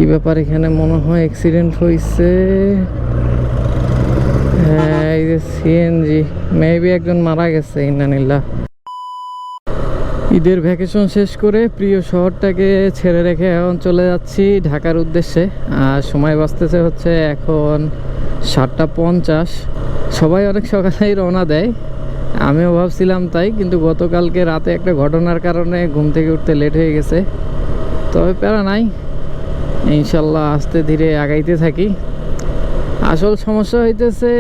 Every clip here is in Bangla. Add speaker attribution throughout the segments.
Speaker 1: কি ব্যাপার, এখানে মনে হয় অ্যাক্সিডেন্ট হয়েছে। হ্যাঁ, এই যে সিএনজি, মেবি একজন মারা গেছে। ইন্নানিল্লাহ। ঈদের ভ্যাকেশন শেষ করে প্রিয় শহরটাকে ছেড়ে রেখে এখন চলে যাচ্ছি ঢাকার উদ্দেশ্যে। আর সময় বাঁচতেছে হচ্ছে এখন 7:50। সবাই অনেক সকালেই রওনা দেয়, আমিও ভাবছিলাম তাই, কিন্তু গতকালকে রাতে একটা ঘটনার কারণে ঘুম থেকে উঠতে লেট হয়ে গেছে। তবে প্যারা নাই, ইনশাল্লাহ আস্তে ধীরে আগাইতে থাকি। আসল সমস্যা হইতেছে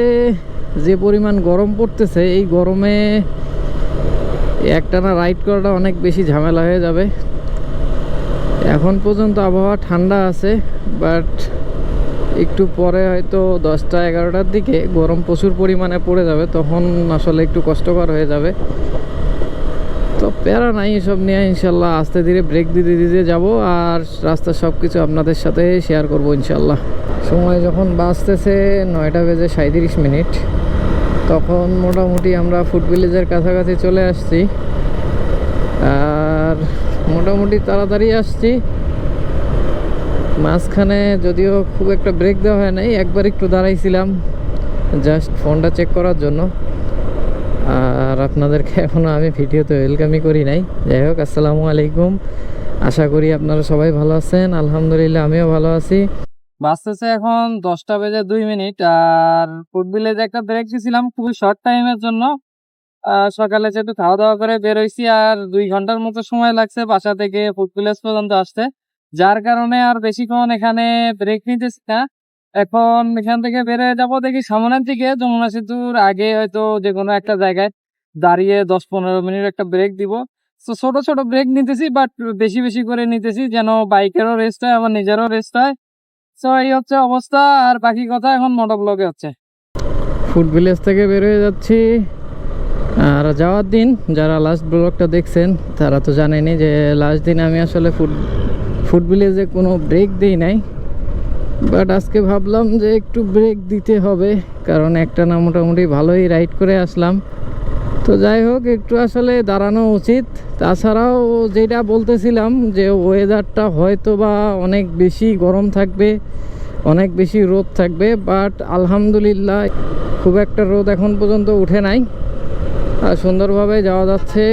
Speaker 1: যে পরিমাণ গরম পড়তেছে, এই গরমে একটানা রাইড করাটা অনেক বেশি ঝামেলা হয়ে যাবে। এখন পর্যন্ত আবহাওয়া ঠান্ডা আছে, বাট একটু পরে হয়তো 10টা-11টার দিকে গরম প্রচুর পরিমাণে পড়ে যাবে, তখন আসলে একটু কষ্টকর হয়ে যাবে। তো প্যারা নাই এসব নিয়ে, ইনশাল্লাহ আস্তে ধীরে ব্রেক দিতে দিতে যাব, আর রাস্তার সব কিছু আপনাদের সাথে শেয়ার করব ইনশাল্লাহ। সময় যখন বাজতেছে 9:37, তখন মোটামুটি আমরা ফুড ভিলেজের কাছাকাছি চলে আসছি। আর মোটামুটি তাড়াতাড়ি আসছি। মাঝখানে যদিও খুব একটা ব্রেক দেওয়া হয় নাই, একবার একটু দাঁড়াইছিলাম জাস্ট ফোনটা চেক করার জন্য। আর আপনাদেরকে এখনও আমি ভিডিওতে ওয়েলকামই করি নাই। যাই হোক, আসসালামু আলাইকুম, আশা করি আপনারা সবাই ভালো আছেন। আলহামদুলিল্লাহ আমিও ভালো আছি। বাজতেছে এখন 10:02। আর ফুড ভিলেজে একটা ব্রেক দিয়েছিলাম খুবই শর্ট টাইমের জন্য। সকালে যেহেতু খাওয়া দাওয়া করে বের হইছি, আর 2 ঘন্টার মতো সময় লাগছে বাসা থেকে ফুড ভিলেজ পর্যন্ত আসতে, যার কারণে আর বেশিক্ষণ এখানে ব্রেক নিতেছি না। এখন এখান থেকে বের হয়ে যাবো দেখি সামনের দিকে, যমুনা সেতুর আগে হয়তো যে কোনো একটা জায়গায় দাঁড়িয়ে 10-15 মিনিট একটা ব্রেক দিব। তো ছোট ছোট ব্রেক নিতেছি, বাট বেশি বেশি করে নিতেছি, যেন বাইকেরও রেস্ট হয় আমার নিজেরও রেস্ট হয়। তো এই হচ্ছে অবস্থা, আর বাকি কথা এখন মোটোব্লগে হচ্ছে। ফুড ভিলেজ থেকে বের হয়ে যাচ্ছি। আর যাওয়ার দিন যারা লাস্ট ব্লগটা দেখছেন তারা তো জানেনই যে লাস্ট দিন আমি আসলে ফুড ভিলেজে কোনো ব্রেক দিই নাই, বাট আজকে ভাবলাম যে একটু ব্রেক দিতে হবে, কারণ একটা না মোটামুটি ভালোই রাইড করে আসলাম। তো যাই হোক, একটু আসলে দাঁড়ানো উচিত। তাছাড়াও যেটা বলতেছিলাম যে ওয়েদারটা হয়তো বা অনেক বেশি গরম থাকবে, অনেক বেশি রোদ থাকবে, বাট আলহামদুলিল্লাহ খুব একটা রোদ এখন পর্যন্ত উঠে নাই, আর সুন্দরভাবে যাওয়া যাচ্ছে।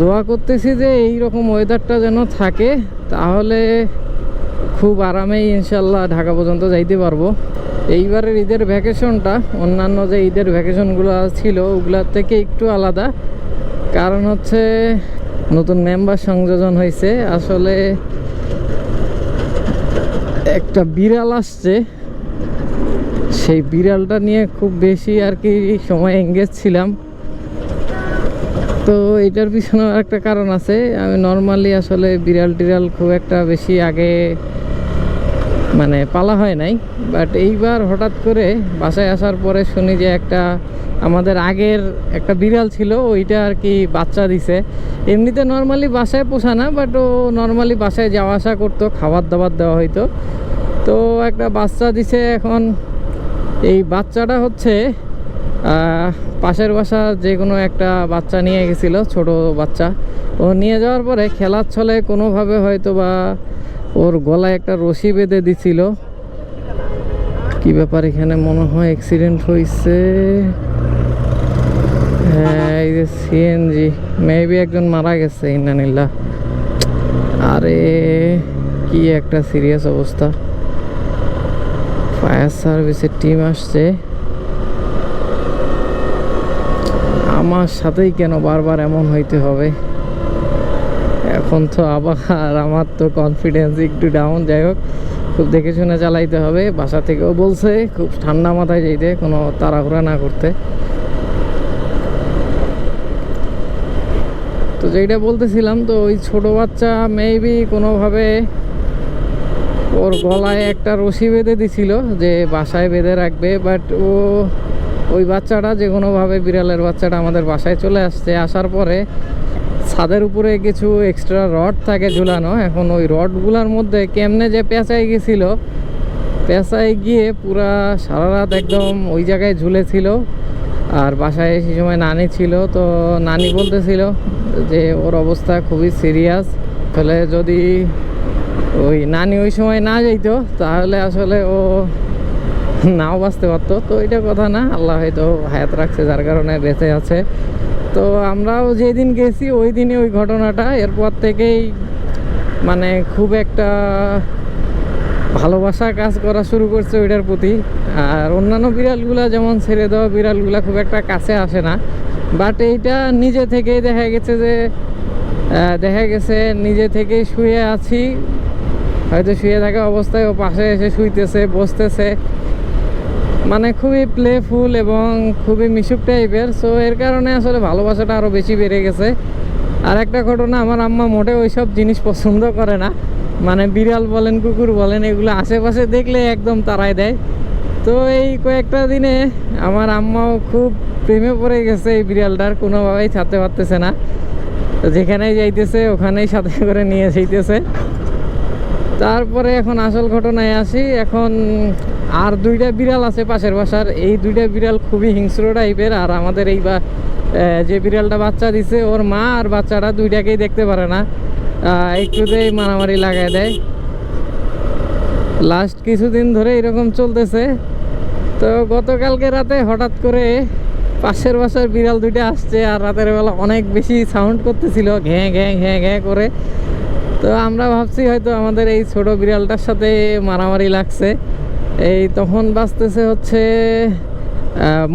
Speaker 1: দোয়া করতেছি যে এই রকম ওয়েদারটা যেন থাকে, তাহলে খুব আরামেই ইনশাল্লাহ ঢাকা পর্যন্ত যাইতে পারবো। এইবারের ঈদের ভ্যাকেশনটা অন্যান্য যে ঈদের ভ্যাকেশনগুলো ছিল ওগুলোর থেকে একটু আলাদা, কারণ হচ্ছে নতুন মেম্বার সংযোজন হয়েছে। আসলে একটা বিড়াল আসছে, সেই বিড়ালটা নিয়ে খুব বেশি আর কি সময় এঙ্গেজ ছিলাম। তো এটার পিছনে একটা কারণ আছে, আমি নর্মালি আসলে বিড়াল টিড়াল খুব একটা বেশি আগে মানে পালা হয় নাই, বাট এইবার হঠাৎ করে বাসায় আসার পরে শুনি যে একটা আমাদের আগের একটা বিড়াল ছিল, ওইটা আর কি বাচ্চা দিছে। এমনিতে নর্মালি বাসায় পোষা না, বাট ও নর্মালি বাসায় যাওয়া আসা করতো, খাবার দাবার দেওয়া হইতো। তো একটা বাচ্চা দিছে। এখন এই বাচ্চাটা হচ্ছে পাশের বাসা যে কোনো একটা বাচ্চা নিয়ে গেছিল, ছোট বাচ্চা। ও নিয়ে যাওয়ার পরে খেলার ছলে কোনোভাবে হয়তো বা ওর গলায় একটা রশি বেঁধে দিছিল। কি ব্যাপার, এখানে মনে হয় অ্যাক্সিডেন্ট হয়েছে। হ্যাঁ, এই যে সিএনজি, মেবি একজন মারা গেছে। ইন্নানিল্লাহ। আরে কি একটা সিরিয়াস অবস্থা। ফায়ার সার্ভিসের টিম আসছে। আমার সাথেই কেন বারবার এমন হইতে হবে? এখন তো আবার আমার তো কনফিডেন্স একটু ডাউন। যাই হোক, খুব দেখে শুনে চালাইতে হবে। বাসা থেকেও বলছে খুব ঠান্ডা মাথায় যাইতে, কোনো তাড়াহুড়া না করতে। তো যেটা বলতেছিলাম, তো ওই ছোট বাচ্চা মেবি কোনোভাবে ওর গলায় একটা রশি বেঁধে দিছিল যে বাসায় বেঁধে রাখবে, বাট ওই বাচ্চাটা যে কোনোভাবে, বিড়ালের বাচ্চাটা আমাদের বাসায় চলে আসছে। আসার পরে ছাদের উপরে কিছু এক্সট্রা রড থাকে ঝুলানো, এখন ওই রডগুলোর মধ্যে কেমনে যে পেঁচাই গেছিল, পেঁচাই গিয়ে পুরা সারা রাত একদম ওই জায়গায় ঝুলেছিল। আর বাসায় সেই সময় নানি ছিল, তো নানি বলতেছিল যে ওর অবস্থা খুবই সিরিয়াস। তাহলে যদি ওই নানি ওই সময় না যাইতো তাহলে আসলে ও নাও বাঁচতে পারতো। তো এটা কথা না, আল্লাহ হয়তো হায়াত রাখছে যার কারণে বেঁচে আছে। তো আমরাও যেদিন গেছি ওই দিনে ওই ঘটনাটা, এরপর থেকেই মানে খুব একটা ভালোবাসা কাজ করা শুরু করছে ওইটার প্রতি। আর অন্যান্য বিড়ালগুলা যেমন ছেড়ে দেওয়া বিড়ালগুলা খুব একটা কাছে আসে না, বাট এইটা নিজে থেকেই দেখা গেছে নিজে থেকেই শুয়ে আছি, হয়তো শুয়ে থাকা অবস্থায় ও পাশে এসে শুইতেছে, বসতেছে, মানে খুবই প্লেফুল এবং খুবই মিশুক টাইপের। সো এর কারণে আসলে ভালোবাসাটা আরও বেশি বেড়ে গেছে। আর একটা ঘটনা, আমার আম্মা মোটে ওইসব জিনিস পছন্দ করে না, মানে বিড়াল বলেন কুকুর বলেন এগুলো আশেপাশে দেখলে একদম তাড়ায় দেয়। তো এই কয়েকটা দিনে আমার আম্মাও খুব প্রেমে পড়ে গেছে এই বিড়ালটার, কোনোভাবেই ছাড়তে পারতেছে না। তো যেখানেই যাইতেছে ওখানেই সাথে করে নিয়ে যাইতেছে। তারপরে এখন আসল ঘটনায় আসি। এখন আর দুইটা বিড়াল আছে পাশের বাসার, এই দুইটা বিড়াল খুবই হিংস্র টাইপের। আর আমাদের এই যে বিড়ালটা বাচ্চা দিছে ওর মা আর বাচ্চাটা দুইটাকেই দেখতে পারে না, একটুতেই মারামারি লাগায় দেয়। লাস্ট কিছুদিন ধরে এরকম চলতেছে। তো গতকালকে রাতে হঠাৎ করে পাশের বাসার বিড়াল দুইটা আসছে, আর রাতের বেলা অনেক বেশি সাউন্ড করতেছিল, ঘ্যাঁ ঘ্যাঁ ঘ্যাঁ ঘ্যাঁ করে। তো আমরা ভাবছি হয়তো আমাদের এই ছোট বিড়ালটার সাথে মারামারি লাগছে। এই তখন বাজতেছে হচ্ছে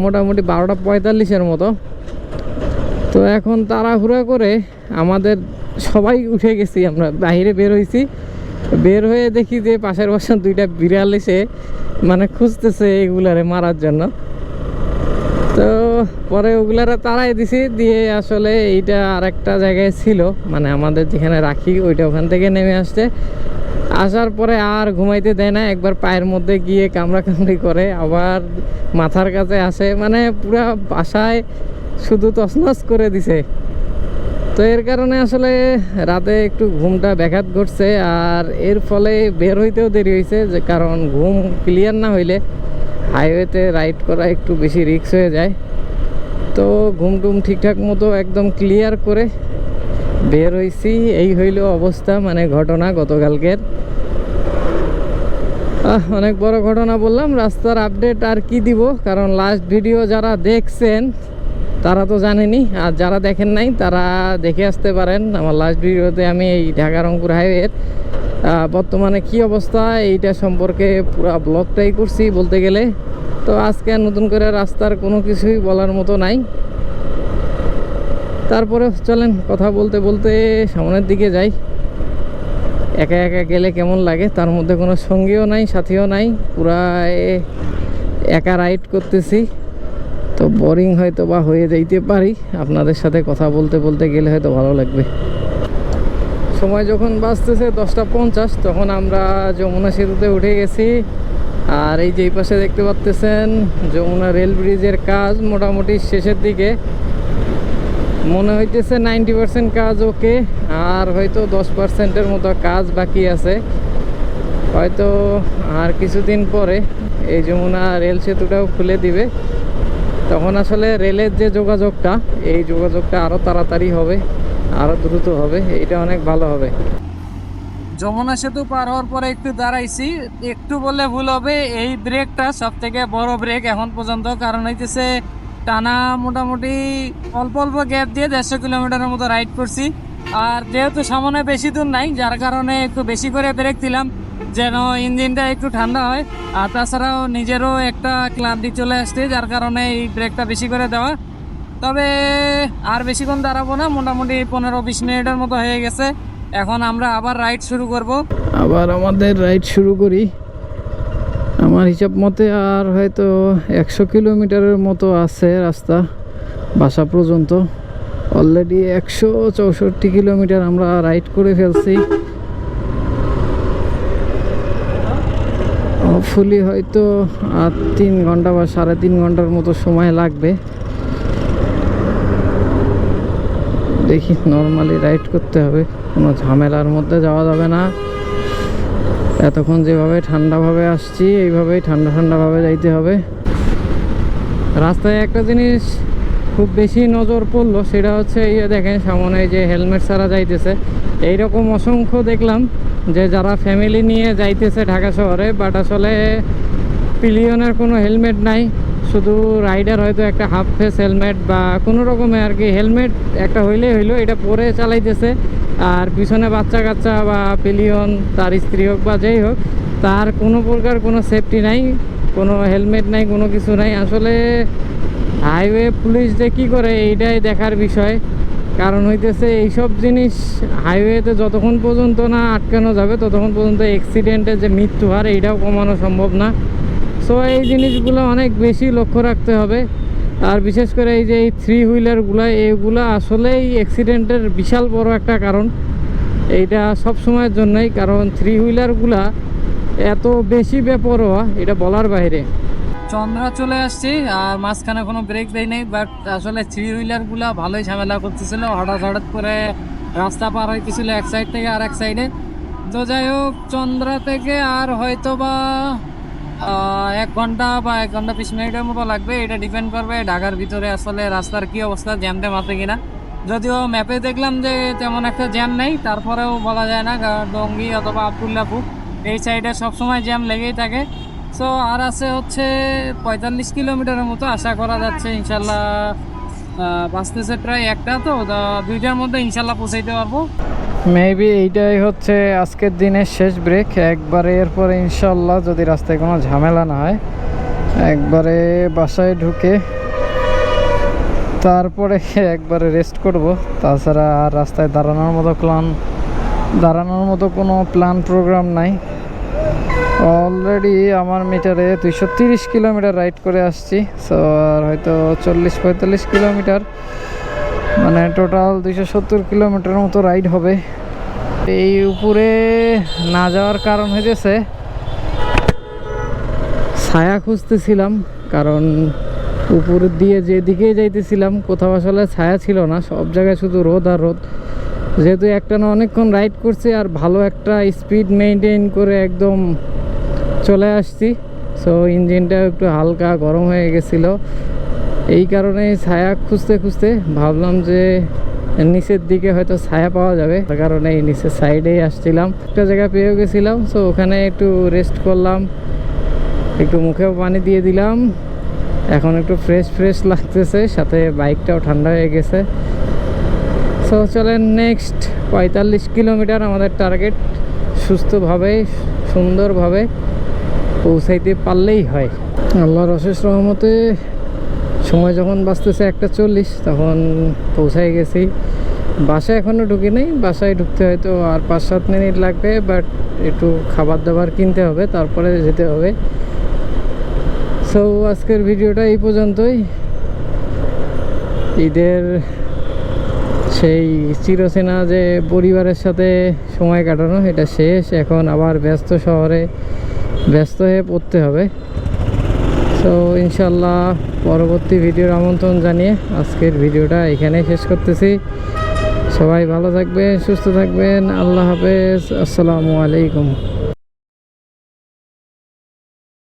Speaker 1: মোটামুটি 12:45 মতো। তো এখন তাড়াহুড়া করে আমাদের সবাই উঠে গেছি, আমরা বাইরে বের হয়েছি। বের হয়ে দেখি যে পাশের বাসার দুইটা বিড়াল এসে মানে খুঁজতেছে এগুলারে মারার জন্য। তো পরে ওগুলারে তাড়াই দিছি, দিয়ে আসলে এইটা আরেকটা জায়গায় ছিল, মানে আমাদের যেখানে রাখি ওইটা ওখান থেকে নেমে আসছে। আসার পরে আর ঘুমাইতে দেয় না, একবার পায়ের মধ্যে গিয়ে কামড়াকামড়ি করে, আবার মাথার কাছে আসে, মানে পুরা বাসায় শুধু তছনছ করে দিছে। তো এর কারণে আসলে রাতে একটু ঘুমটা ব্যাঘাত ঘটছে, আর এর ফলে বের হইতেও দেরি হয়েছে, যে কারণ ঘুম ক্লিয়ার না হইলে হাইওয়েতে রাইড করা একটু বেশি রিস্ক হয়ে যায়। তো ঘুম টুম ঠিকঠাক মতো একদম ক্লিয়ার করে বের হয়েছি। এই হইল অবস্থা, মানে ঘটনা গতকালকের। অনেক বড় ঘটনা বললাম। রাস্তার আপডেট আর কি দিব, কারণ লাস্ট ভিডিও যারা দেখছেন তারা তো জানেনি, আর যারা দেখেন নাই তারা দেখে আসতে পারেন। আমার লাস্ট ভিডিওতে আমি এই ঢাকা রংপুর হাইওয়ের বর্তমানে কি অবস্থা এইটা সম্পর্কে পুরো ব্লগটাই করছি বলতে গেলে। তো আজকে আর নতুন করে রাস্তার কোনো কিছুই বলার মতো নাই। তারপরে চলেন কথা বলতে বলতে সামনের দিকে যাই। একা একা গেলে কেমন লাগে, তার মধ্যে কোনো সঙ্গীও নাই, সাথীও নাই, পুরা একা রাইড করতেছি। তো বোরিং হয়তো বা হয়ে যাইতে পারি, আপনাদের সাথে কথা বলতে বলতে গেলে হয়তো ভালো লাগবে। সময় যখন বাজতেছে 10:50, তখন আমরা যমুনা সেতুতে উঠে গেছি। আর এই যে এই পাশে দেখতে পাচ্ছেন যমুনা রেল ব্রিজের কাজ মোটামুটি শেষের দিকে, মনে হইতেছে 90% কাজ ওকে, আর হয়তো 10%-এর মতো কাজ বাকি আছে। হয়তো আর কিছুদিন পরে এই যমুনা রেল সেতুটাও খুলে দিবে, তখন আসলে রেলের যে যোগাযোগটা, এই যোগাযোগটা আরও তাড়াতাড়ি হবে, আরও দ্রুত হবে, এইটা অনেক ভালো হবে। যমুনা সেতু পার হওয়ার পরে একটু দাঁড়াইছি, একটু বললে ভুল হবে, এই ব্রেকটা সব থেকে বড় ব্রেক এখন পর্যন্ত। কারণ হইতেছে টানা মোটামুটি অল্প অল্প গ্যাপ দিয়ে 150 কিলোমিটারের মতো রাইড করছি। আর যেহেতু সামনে বেশি দূর নাই, যার কারণে একটু বেশি করে ব্রেক দিলাম যেন ইঞ্জিনটা একটু ঠান্ডা হয়। আর তাছাড়াও নিজেরও একটা ক্লান্তি চলে আসছে, যার কারণে এই ব্রেকটা বেশি করে দেওয়া। তবে আর বেশিক্ষণ দাঁড়াবো না, মোটামুটি 15-20 মিনিটের মতো হয়ে গেছে। এখন আমরা আবার রাইড শুরু করব। আবার আমাদের রাইড শুরু করি। আমার হিসাব মতে আর হয়তো 100 কিলোমিটারের মতো আছে রাস্তা বাসা পর্যন্ত। অলরেডি 164 কিলোমিটার আমরা রাইড করে ফেলছি। হোপফুলি হয়তো আর 3 ঘন্টা বা 3.5 ঘন্টার মতো সময় লাগবে। দেখি, নর্মালি রাইড করতে হবে, কোনো ঝামেলার মধ্যে যাওয়া যাবে না। এতক্ষণ যেভাবে ঠান্ডাভাবে আসছি এইভাবেই ঠান্ডা ঠান্ডাভাবে যাইতে হবে। রাস্তায় একটা জিনিস খুব বেশি নজর পড়লো, সেটা হচ্ছে এই দেখেন সামনে যে হেলমেট ছাড়া যাইতেছে, এইরকম অসংখ্য দেখলাম। যে যারা ফ্যামিলি নিয়ে যাইতেছে ঢাকা শহরে, বাট আসলে পিলিয়নের কোনো হেলমেট নাই, শুধু রাইডার হয়তো একটা হাফ ফেস হেলমেট বা কোনো রকমের আর কি হেলমেট একটা হইলেই হইলো, এটা পরে চালাইতেছে। আর পিছনে বাচ্চা কাচ্চা বা পিলিয়ন তার স্ত্রী হোক বা যেই হোক, তার কোনো প্রকার কোনো সেফটি নাই, কোনো হেলমেট নাই, কোনো কিছু নাই। আসলে হাইওয়ে পুলিশ যে কী করে এইটাই দেখার বিষয়। কারণ হইতেছে এইসব জিনিস হাইওয়েতে যতক্ষণ পর্যন্ত না আটকানো যাবে ততক্ষণ পর্যন্ত অ্যাক্সিডেন্টের যে মৃত্যু হার এইটাও কমানো সম্ভব না। সো এই জিনিসগুলো অনেক বেশি লক্ষ্য রাখতে হবে। আর বিশেষ করে এই যে এই থ্রি হুইলারগুলো, এইগুলো আসলেই অ্যাক্সিডেন্টের বিশাল বড় একটা কারণ। এইটা সব সময়ের জন্যই, কারণ থ্রি হুইলারগুলা এত বেশি বেপরোয়া এটা বলার বাইরে। চন্দ্রা চলে আসছি আর মাঝখানে কোনো ব্রেক দেয় নেই, বাট আসলে থ্রি হুইলারগুলো ভালোই ঝামেলা করতেছিল, হঠাৎ করে রাস্তা পার হইতেছিল এক সাইড থেকে আর এক সাইডে। তো যাই হোক, চন্দ্রা থেকে আর হয়তো বা 1 ঘন্টা বা 1 ঘন্টা 20 মিনিটের মতো লাগবে। এটা ডিপেন্ড করবে ঢাকার ভিতরে আসলে রাস্তার কি অবস্থা, জ্যাম ট্যাম আছে কিনা। যদিও ম্যাপে দেখলাম যে তেমন একটা জ্যাম নেই, তারপরেও বলা যায় না, ডঙ্গি অথবা আবদুল্লাপুর এই সাইডে সবসময় জ্যাম লেগেই থাকে। সো আর আছে হচ্ছে 45 কিলোমিটারের মতো, আশা করা যাচ্ছে ইনশাল্লাহ বাঁচতেছে প্রায় একটা, তো 2টার মধ্যে ইনশাল্লাহ পৌঁছাইতে পারবো। মেবি এইটাই হচ্ছে আজকের দিনের শেষ ব্রেক একবারে। এরপরে ইনশাল্লাহ যদি রাস্তায় কোনো ঝামেলা না হয় একবারে বাসায় ঢুকে তারপরে একবারে রেস্ট করব। তাছাড়া আর রাস্তায় দাঁড়ানোর মতো কোনো প্ল্যান প্রোগ্রাম নাই। অলরেডি আমার মিটারে 230 কিলোমিটার রাইড করে আসছি। সো আর হয়তো 40-45 কিলোমিটার, মানে টোটাল 270 কিলোমিটার মতো রাইড হবে। এই উপরে না যাওয়ার কারণ হয়েছে ছায়া খুঁজতেছিলাম, কারণ উপর দিয়ে যেদিকে যাইতেছিলাম কোথাও আসলে ছায়া ছিল না, সব জায়গায় শুধু রোদ আর রোদ। যেহেতু একটানা অনেকক্ষণ রাইড করছি আর ভালো একটা স্পিড মেনটেন করে একদম চলে আসছি, সো ইঞ্জিনটা একটু হালকা গরম হয়ে গেছিলো। এই কারণে ছায়া খুঁজতে খুঁজতে ভাবলাম যে নিচের দিকে হয়তো ছায়া পাওয়া যাবে, তার কারণে এই নিচের সাইডেই আসছিলাম। একটা জায়গা পেয়েও গেছিলাম, সো ওখানে একটু রেস্ট করলাম, একটু মুখেও পানি দিয়ে দিলাম। এখন একটু ফ্রেশ লাগতেছে, সাথে বাইকটাও ঠান্ডা হয়ে গেছে। সো চলেন, নেক্সট 45 কিলোমিটার আমাদের টার্গেট, সুস্থভাবে সুন্দরভাবে পৌঁছাইতে পারলেই হয়। আল্লাহর অশেষ রহমতে সময় যখন বাঁচতেছে 1:40, তখন পৌঁছাই গেছি। বাসায় এখনও ঢুকি নেই, বাসায় ঢুকতে হয়তো আর 5-7 মিনিট লাগবে, বাট একটু খাবার দাবার কিনতে হবে, তারপরে যেতে হবে। সো আজকের ভিডিওটা এই পর্যন্তই। ঈদের সেই চিরচেনা যে পরিবারের সাথে সময় কাটানো, এটা শেষ। এখন আবার ব্যস্ত শহরে ব্যস্ত হয়ে পড়তে হবে। সো ইনশাল্লাহ পরবর্তী ভিডিওর আমন্ত্রণ জানিয়ে আজকের ভিডিওটা এখানেই শেষ করতেছি। সবাই ভালো থাকবেন, সুস্থ থাকবেন। আল্লাহ হাফেজ, আসসালামু আলাইকুম।